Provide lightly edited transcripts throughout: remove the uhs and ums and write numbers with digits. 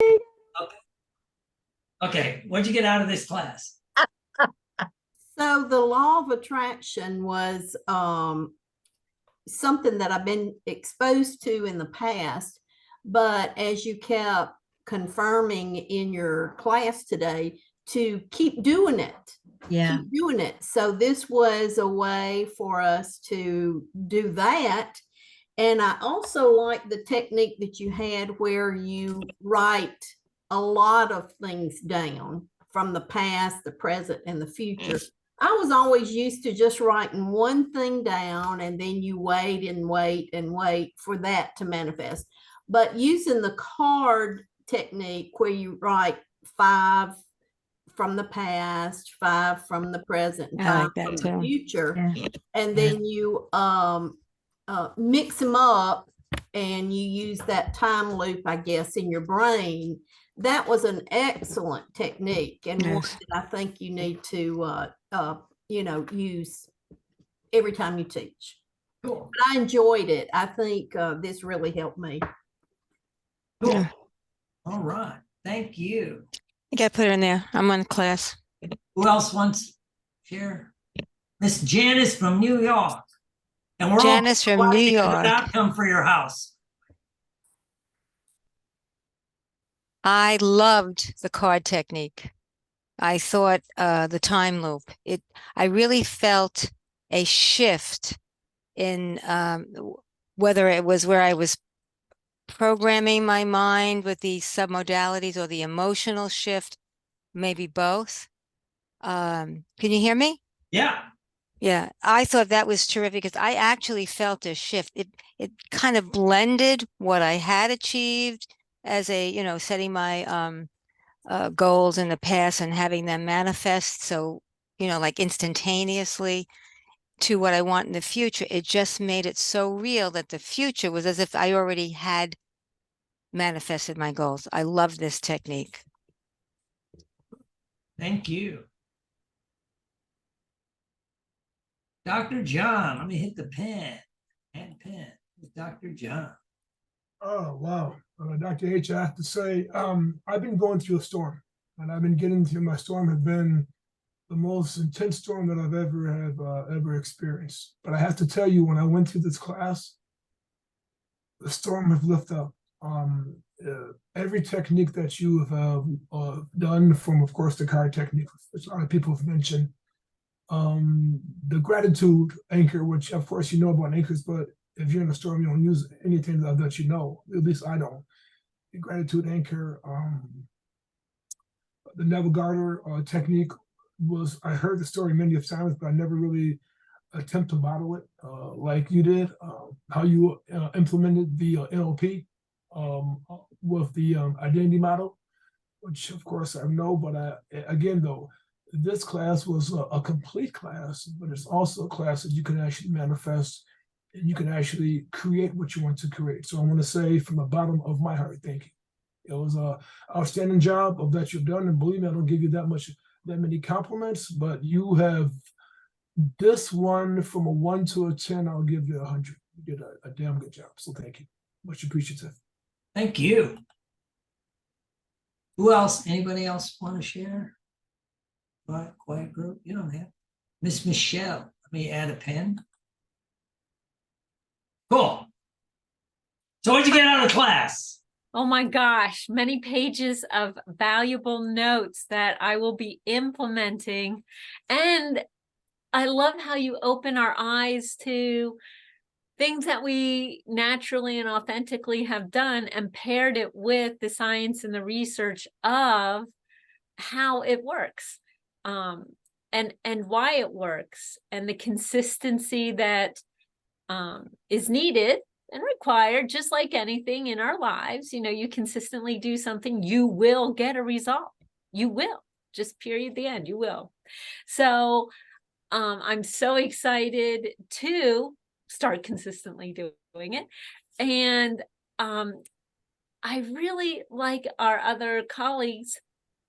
Okay. Okay, what'd you get out of this class? So the law of attraction was something that I've been exposed to in the past, but as you kept confirming in your class today, to keep doing it. Yeah. Keep doing it. So this was a way for us to do that. And I also like the technique that you had where you write a lot of things down from the past, the present, and the future. I was always used to just writing one thing down and then you wait and wait and wait for that to manifest. But using the card technique where you write 5 from the past, 5 from the present, and 5 from the future, and then you mix them up and you use that time loop, I guess, in your brain. That was an excellent technique and one that I think you need to use every time you teach. Cool. But I enjoyed it. I think this really helped me. Cool. Yeah. All right. Thank you. I got to put her in there. I'm on class. Who else wants to share? Miss Janice from New York. And we're Janice from New York. A good outcome for your house. I loved the card technique. I thought the time loop. I really felt a shift in whether it was where I was programming my mind with the submodalities or the emotional shift, maybe both. Can you hear me? Yeah. Yeah, I thought that was terrific because I actually felt a shift. It kind of blended what I had achieved as a, setting my goals in the past and having them manifest. So, like instantaneously to what I want in the future. It just made it so real that the future was as if I already had manifested my goals. I love this technique. Thank you. Dr. John, let me hit the pen. Pen. Dr. John. Oh, wow. Dr. H, I have to say, I've been going through a storm, and I've been getting through my storm has been the most intense storm that I've ever experienced. But I have to tell you, when I went through this class, the storm has lifted up. Every technique that you have done, from, of course, the card technique, which a lot of people have mentioned, the gratitude anchor, which of course you know about anchors, but if you're in a storm, you don't use anything that you know. At least I don't. The gratitude anchor, the Neville Garter technique was, I heard the story many times, but I never really attempt to model it like you did. How you implemented the NLP with the identity model, which of course I know, but again though, this class was a complete class, but it's also a class that you can actually manifest and you can actually create what you want to create. So I want to say from the bottom of my heart, thank you. It was a outstanding job of that you've done, and believe me, I don't give you that many compliments, but you have this one from a 1 to a 10, I'll give you 100. You did a damn good job. So thank you. Much appreciative. Thank you. Who else? Anybody else want to share? Quiet group. You don't have. Miss Michelle. Let me add a pen. Cool. So what'd you get out of class? Oh my gosh, many pages of valuable notes that I will be implementing. And I love how you open our eyes to things that we naturally and authentically have done and paired it with the science and the research of how it works, and why it works, and the consistency that is needed and required. Just like anything in our lives, you consistently do something, you will get a result. You will, just period, the end, you will. So I'm so excited to start consistently doing it. And I really like our other colleagues.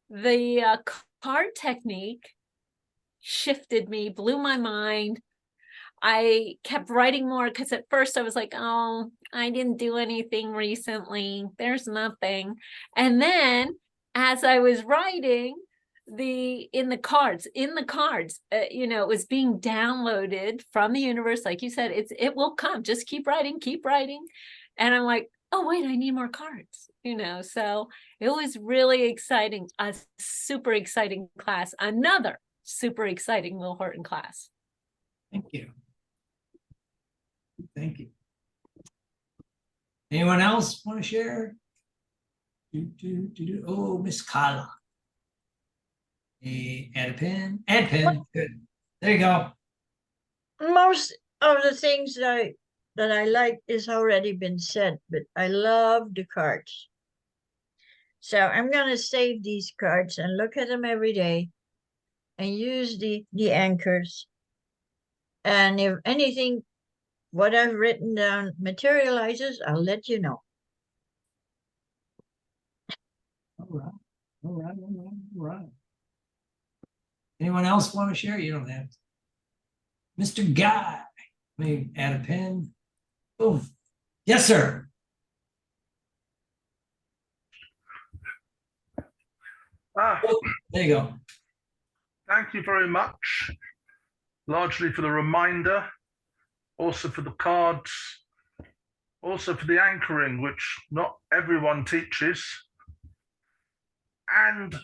The card technique shifted me, blew my mind. I kept writing more because at first I was like, oh, I didn't do anything recently. There's nothing. And then as I was writing, in the cards, you know, it was being downloaded from the universe. Like you said, it will come. Just keep writing, keep writing. And I'm like, oh, wait, I need more cards, you know. So it was really exciting, a super exciting class, another super exciting Will Horton class. Thank you. Thank you. Anyone else want to share? Oh, Miss Kala. Add a pen. Add pen. Good. There you go. Most of the things that I like is already been said, but I love the cards. So I'm gonna save these cards and look at them every day and use the anchors. And if anything, what I've written down materializes, I'll let you know. All right. All right. All right. All right. Anyone else want to share? You don't have to. Mr. Guy, let me add a pen. Boom. Yes, sir. Oh, there you go. Thank you very much, largely for the reminder, also for the cards, also for the anchoring, which not everyone teaches, and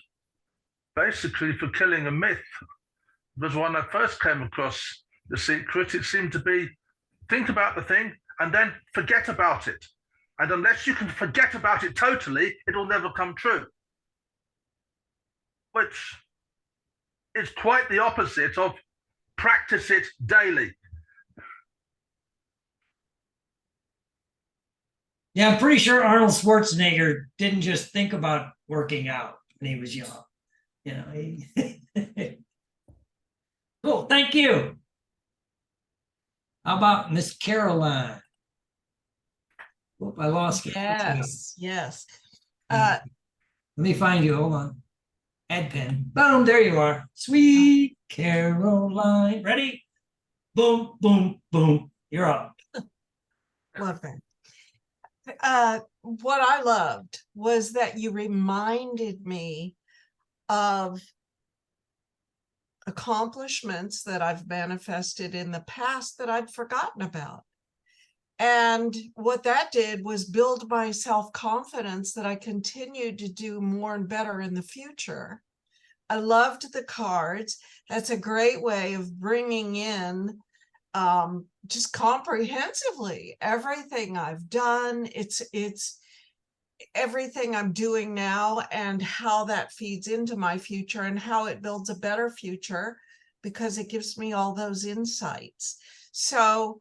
basically for killing a myth. Because when I first came across The Secret, it seemed to be think about the thing and then forget about it. And unless you can forget about it totally, it'll never come true. Which is quite the opposite of practice it daily. Yeah, I'm pretty sure Arnold Schwarzenegger didn't just think about working out when he was young. You know, cool, thank you. How about Miss Caroline? Oop, I lost you. Yes, yes. Let me find you. Hold on. Add pen. Boom, there you are. Sweet Caroline. Ready? Boom, boom, boom. You're up. Love that. What I loved was that you reminded me of accomplishments that I've manifested in the past that I'd forgotten about. And what that did was build my self-confidence that I continued to do more and better in the future. I loved the cards. That's a great way of bringing in just comprehensively everything I've done. It's everything I'm doing now and how that feeds into my future and how it builds a better future because it gives me all those insights. So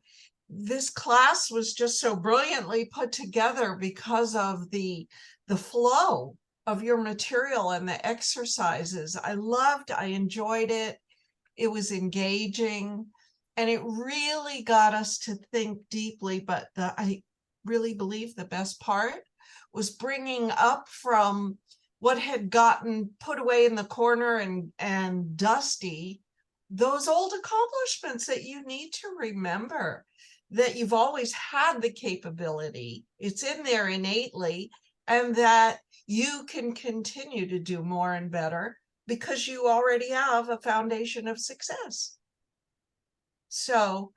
this class was just so brilliantly put together because of the flow of your material and the exercises. I enjoyed it. It was engaging and it really got us to think deeply. But I really believe the best part was bringing up from what had gotten put away in the corner and dusty, those old accomplishments that you need to remember, that you've always had the capability, it's in there innately, and that you can continue to do more and better because you already have a foundation of success. So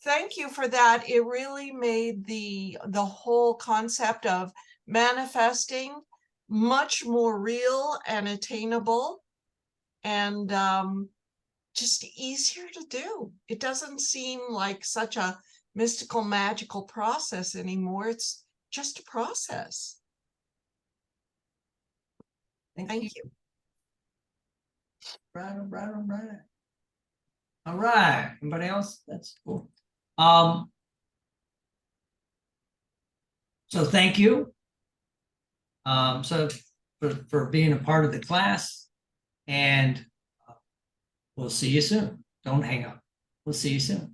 thank you for that. It really made the whole concept of manifesting much more real and attainable and just easier to do. It doesn't seem like such a mystical, magical process anymore. It's just a process. Thank you. Right, all right, all right. All right. Anybody else? That's cool. So thank you. So for being a part of the class, and we'll see you soon. Don't hang up. We'll see you soon.